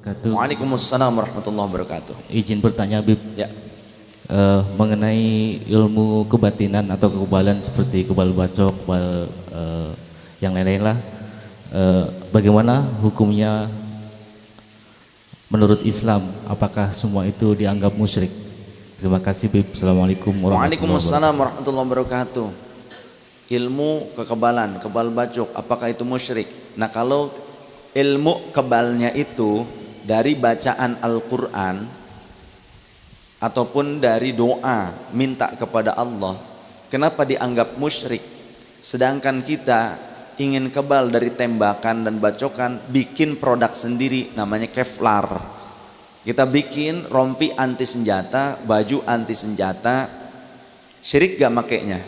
wabarakatuh. Waalaikumsalam warahmatullahi wabarakatuh. Izin bertanya, Habib. Ya. Mengenai ilmu kebatinan atau kekebalan seperti kebal bacok, kebal yang lain-lain lah. Bagaimana hukumnya menurut Islam? Apakah semua itu dianggap musyrik? Terima kasih, Habib. Assalamualaikum warahmatullahi wabarakatuh. Waalaikumsalam warahmatullahi wabarakatuh. Ilmu kekebalan, kebal bacok, apakah itu musyrik? Nah, kalau ilmu kebalnya itu dari bacaan Al-Quran ataupun dari doa minta kepada Allah, kenapa dianggap musyrik? Sedangkan kita ingin kebal dari tembakan dan bacokan, bikin produk sendiri namanya Kevlar. Kita bikin rompi anti senjata, baju anti senjata. Syirik gak makainya?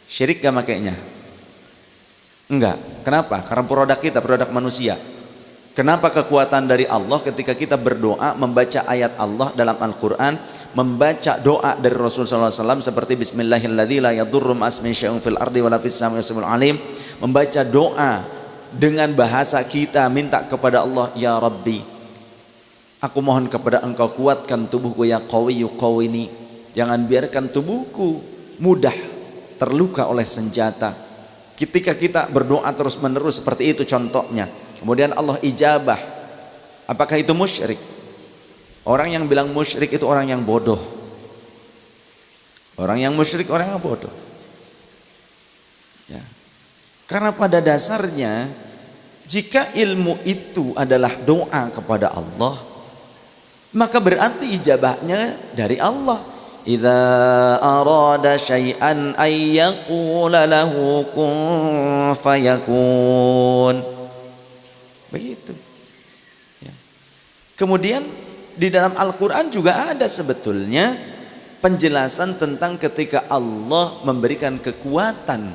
Syirik gak makainya? Enggak. Kenapa? Karena produk kita, produk manusia. Kenapa kekuatan dari Allah ketika kita berdoa, membaca ayat Allah dalam Al-Quran, membaca doa dari Rasulullah SAW seperti Bismillahirrahmanirrahim la yadurru ma'asmin syai'un fil ardi wala fis samai wasmi'ul alim, membaca doa dengan bahasa kita, minta kepada Allah, ya Rabbi, aku mohon kepada engkau kuatkan tubuhku, ya qawiyyu qawini, jangan biarkan tubuhku mudah terluka oleh senjata. Ketika kita berdoa terus menerus seperti itu contohnya, kemudian Allah ijabah, apakah itu musyrik? Orang yang bilang musyrik itu orang yang bodoh. Orang yang musyrik orang yang bodoh ya. Karena pada dasarnya jika ilmu itu adalah doa kepada Allah, maka berarti ijabahnya dari Allah. Idza arada syai'an ay yaqula lahu kun fayakun. Begitu ya. Kemudian di dalam Al-Quran juga ada sebetulnya penjelasan tentang ketika Allah memberikan kekuatan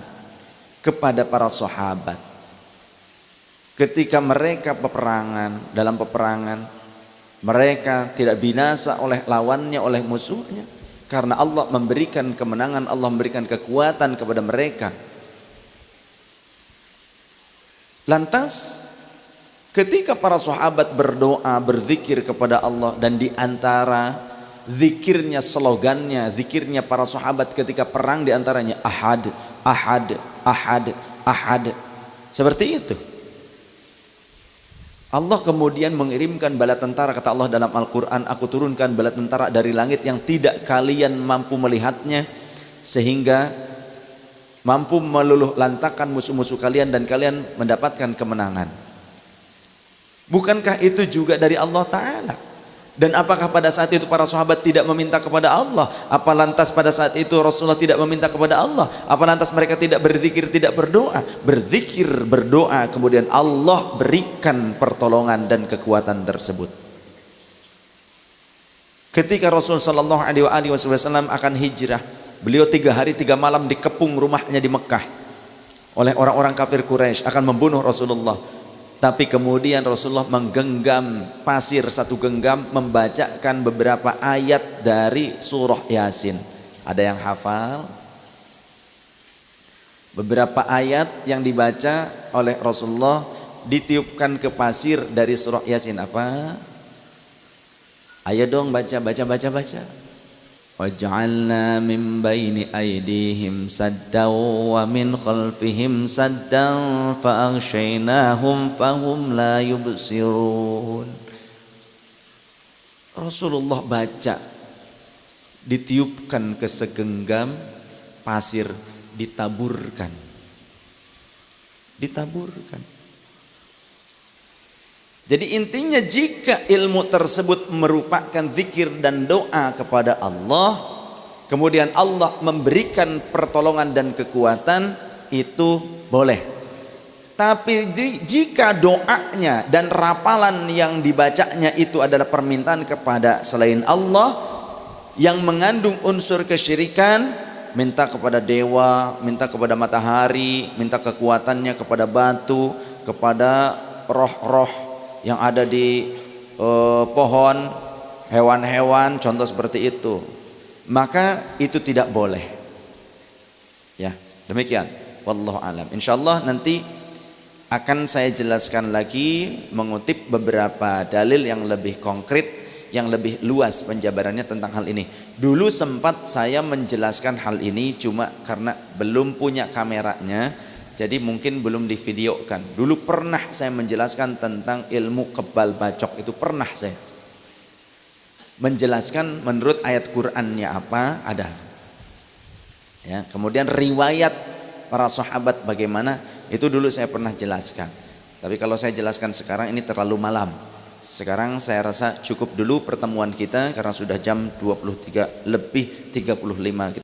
kepada para sahabat ketika mereka dalam peperangan, mereka tidak binasa oleh lawannya, oleh musuhnya, karena Allah memberikan kemenangan, Allah memberikan kekuatan kepada mereka. Lantas ketika para sahabat berdoa, berzikir kepada Allah, dan di antara zikirnya, slogannya, zikirnya para sahabat ketika perang di antaranya ahad, ahad, ahad, ahad. Seperti itu. Allah kemudian mengirimkan bala tentara, kata Allah dalam Al-Quran, aku turunkan bala tentara dari langit yang tidak kalian mampu melihatnya, sehingga mampu meluluh lantakan musuh-musuh kalian dan kalian mendapatkan kemenangan. Bukankah itu juga dari Allah Ta'ala? Dan apakah pada saat itu para sahabat tidak meminta kepada Allah? Apa lantas pada saat itu Rasulullah tidak meminta kepada Allah? Apa lantas mereka tidak berzikir, tidak berdoa? Berzikir, berdoa, kemudian Allah berikan pertolongan dan kekuatan tersebut. Ketika Rasulullah SAW akan hijrah, beliau 3 hari 3 malam dikepung rumahnya di Mekah oleh orang-orang kafir Quraisy, akan membunuh Rasulullah. Tapi kemudian Rasulullah menggenggam pasir, satu genggam, membacakan beberapa ayat dari surah Yasin. Ada yang hafal? Beberapa ayat yang dibaca oleh Rasulullah ditiupkan ke pasir dari surah Yasin. Apa? Ayo dong baca. Waj'alna min baini aydihim saddan wa min khalfihim saddan fa'aghshaynahum fahum la yubsirun. Rasulullah baca, ditiupkan ke segenggam pasir, ditaburkan. Jadi intinya jika ilmu tersebut merupakan zikir dan doa kepada Allah, kemudian Allah memberikan pertolongan dan kekuatan, itu boleh. Tapi jika doanya dan rapalan yang dibacanya itu adalah permintaan kepada selain Allah yang mengandung unsur kesyirikan, minta kepada dewa, minta kepada matahari, minta kekuatannya kepada batu, kepada roh-roh yang ada di pohon, hewan-hewan, contoh seperti itu, maka itu tidak boleh. Ya, demikian. Wallahu alam. Insyaallah nanti akan saya jelaskan lagi mengutip beberapa dalil yang lebih konkret, yang lebih luas penjabarannya tentang hal ini. Dulu sempat saya menjelaskan hal ini, cuma karena belum punya kameranya, jadi mungkin belum divideokan. Dulu pernah saya menjelaskan tentang ilmu kebal bacok, itu pernah saya menjelaskan menurut ayat Qur'annya apa, ada. Ya, kemudian riwayat para sahabat bagaimana, itu dulu saya pernah jelaskan. Tapi kalau saya jelaskan sekarang ini terlalu malam. Sekarang saya rasa cukup dulu pertemuan kita karena sudah jam 23 lebih 35.